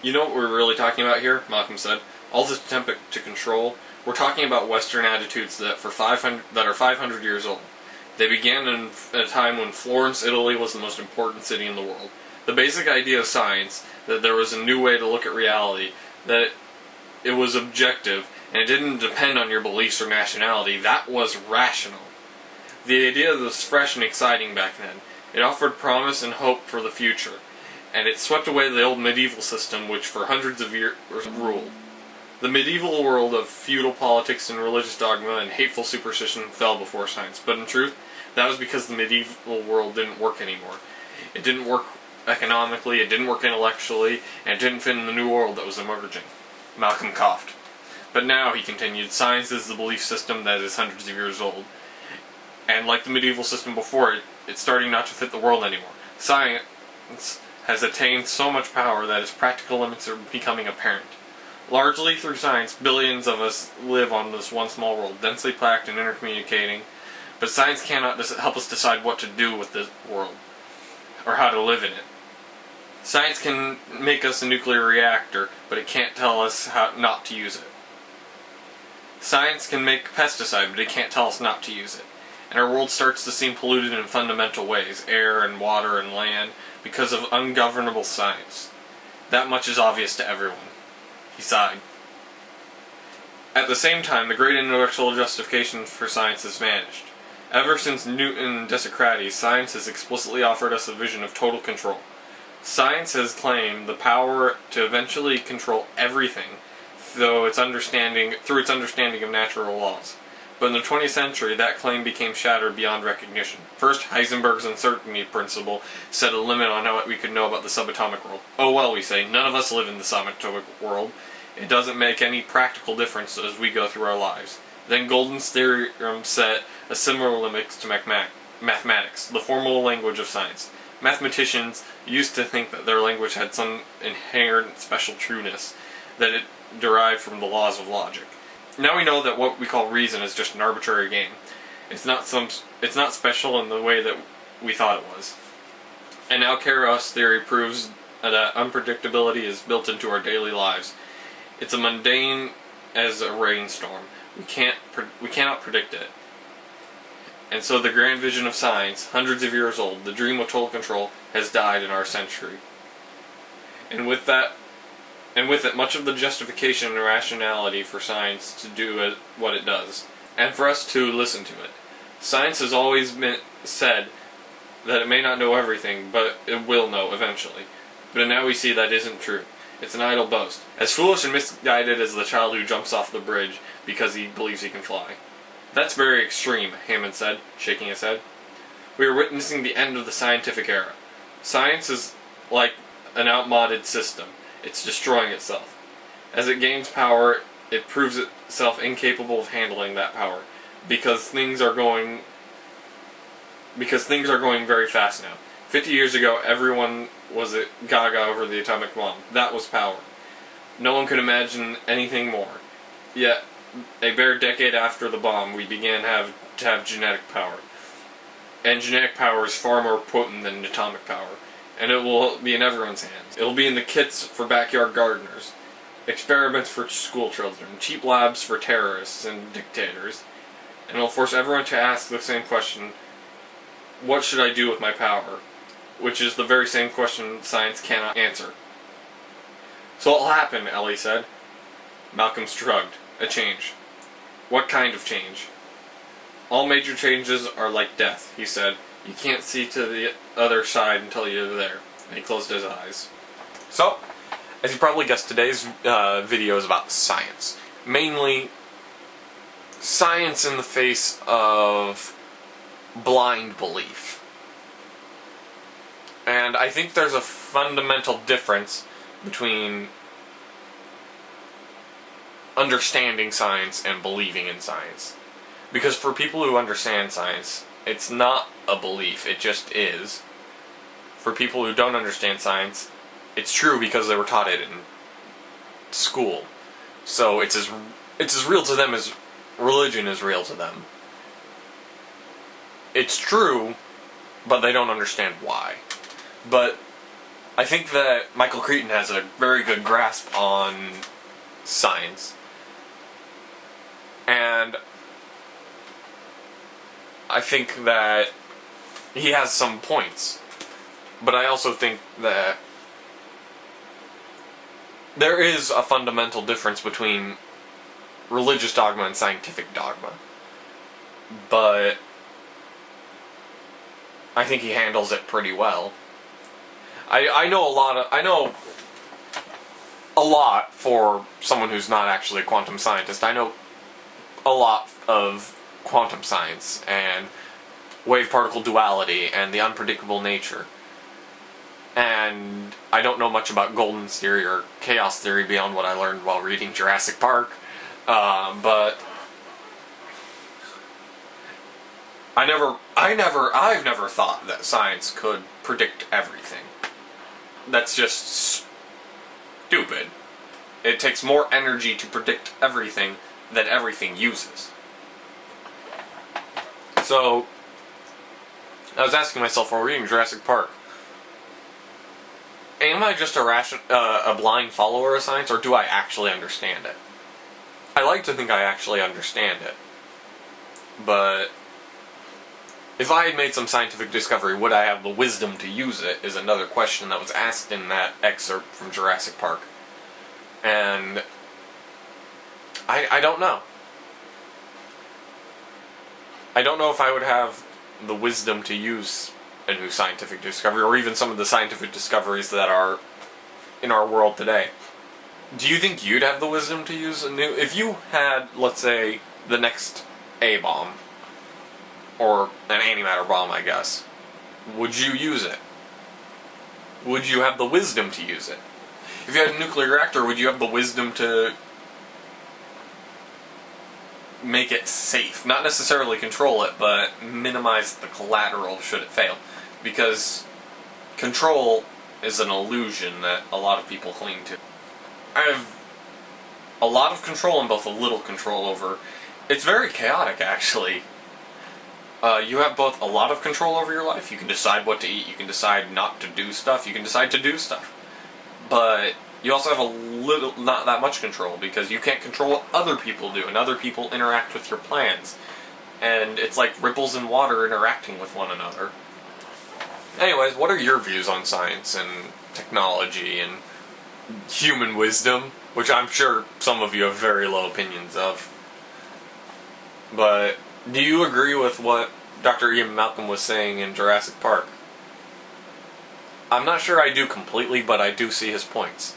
You know what we're really talking about here? Malcolm said. All this attempt to control, we're talking about Western attitudes that are 500 years old. They began in a time when Florence, Italy was the most important city in the world. The basic idea of science, that there was a new way to look at reality, that it was objective, and it didn't depend on your beliefs or nationality, that was rational. The idea was fresh and exciting back then. It offered promise and hope for the future, and it swept away the old medieval system which for hundreds of years ruled. The medieval world of feudal politics and religious dogma and hateful superstition fell before science, but in truth, that was because the medieval world didn't work anymore. It didn't work economically, it didn't work intellectually, and it didn't fit in the new world that was emerging. Malcolm coughed. But now, he continued, science is the belief system that is hundreds of years old. And like the medieval system before it, it's starting not to fit the world anymore. Science has attained so much power that its practical limits are becoming apparent. Largely through science, billions of us live on this one small world, densely packed and intercommunicating, but science cannot help us decide what to do with this world, or how to live in it. Science can make us a nuclear reactor, but it can't tell us how not to use it. Science can make pesticide, but it can't tell us not to use it. And our world starts to seem polluted in fundamental ways, air and water and land, because of ungovernable science. That much is obvious to everyone. He sighed. At the same time, the great intellectual justification for science has vanished. Ever since Newton and Descartes, science has explicitly offered us a vision of total control. Science has claimed the power to eventually control everything through its understanding of natural laws. But in the 20th century, that claim became shattered beyond recognition. First, Heisenberg's uncertainty principle set a limit on what we could know about the subatomic world. Oh well, we say, none of us live in the subatomic world. It doesn't make any practical difference as we go through our lives. Then Golden's theorem set a similar limit to mathematics, the formal language of science. Mathematicians used to think that their language had some inherent special trueness, that it derived from the laws of logic. Now we know that what we call reason is just an arbitrary game. It's not special in the way that we thought it was. And now Kairos theory proves that unpredictability is built into our daily lives. It's as mundane as a rainstorm. We cannot predict it. And so the grand vision of science, hundreds of years old, the dream of total control, has died in our century. And with it, much of the justification and rationality for science to do what it does, and for us to listen to it. Science has always been said that it may not know everything, but it will know eventually. But now we see that isn't true. It's an idle boast. As foolish and misguided as the child who jumps off the bridge because he believes he can fly. That's very extreme, Hammond said, shaking his head. We are witnessing the end of the scientific era. Science is like an outmoded system. It's destroying itself. As it gains power, it proves itself incapable of handling that power, because things are going very fast now. 50 years ago, everyone was gaga over the atomic bomb. That was power. No one could imagine anything more. Yet, a bare decade after the bomb, we began to have genetic power. And genetic power is far more potent than atomic power. And it will be in everyone's hands. It will be in the kits for backyard gardeners, experiments for school children, cheap labs for terrorists and dictators, and it will force everyone to ask the same question, what should I do with my power? Which is the very same question science cannot answer. So it'll happen, Ellie said. Malcolm shrugged. A change. What kind of change? All major changes are like death, he said. You can't see to the other side until you're there. And he closed his eyes. So, as you probably guessed, today's video is about science. Mainly, science in the face of blind belief. And I think there's a fundamental difference between understanding science and believing in science. Because for people who understand science, it's not a belief, it just is. For people who don't understand science, it's true because they were taught it in school. So it's as real to them as religion is real to them. It's true, but they don't understand why. But I think that Michael Crichton has a very good grasp on science. And I think that he has some points. But I also think that there is a fundamental difference between religious dogma and scientific dogma. But I think he handles it pretty well. I know a lot for someone who's not actually a quantum scientist. I know a lot of quantum science and wave-particle duality and the unpredictable nature. And I don't know much about Golden's theory or chaos theory beyond what I learned while reading Jurassic Park. But I've never thought that science could predict everything. That's just stupid. It takes more energy to predict everything than everything uses. So, I was asking myself while reading Jurassic Park, am I just a blind follower of science, or do I actually understand it? I like to think I actually understand it. But if I had made some scientific discovery, would I have the wisdom to use it, is another question that was asked in that excerpt from Jurassic Park. And I don't know. I don't know if I would have the wisdom to use a new scientific discovery, or even some of the scientific discoveries that are in our world today. Do you think you'd have the wisdom to use a new... If you had, let's say, the next A-bomb, or an antimatter bomb, I guess, would you use it? Would you have the wisdom to use it? If you had a nuclear reactor, would you have the wisdom to make it safe? Not necessarily control it, but minimize the collateral should it fail. Because control is an illusion that a lot of people cling to. I have a lot of control and both a little control over... It's very chaotic, actually. You have both a lot of control over your life. You can decide what to eat. You can decide not to do stuff. You can decide to do stuff. But you also have not that much control, because you can't control what other people do, and other people interact with your plans. And it's like ripples in water interacting with one another. Anyways, what are your views on science and technology and human wisdom? Which I'm sure some of you have very low opinions of. But do you agree with what Dr. Ian Malcolm was saying in Jurassic Park? I'm not sure I do completely, but I do see his points.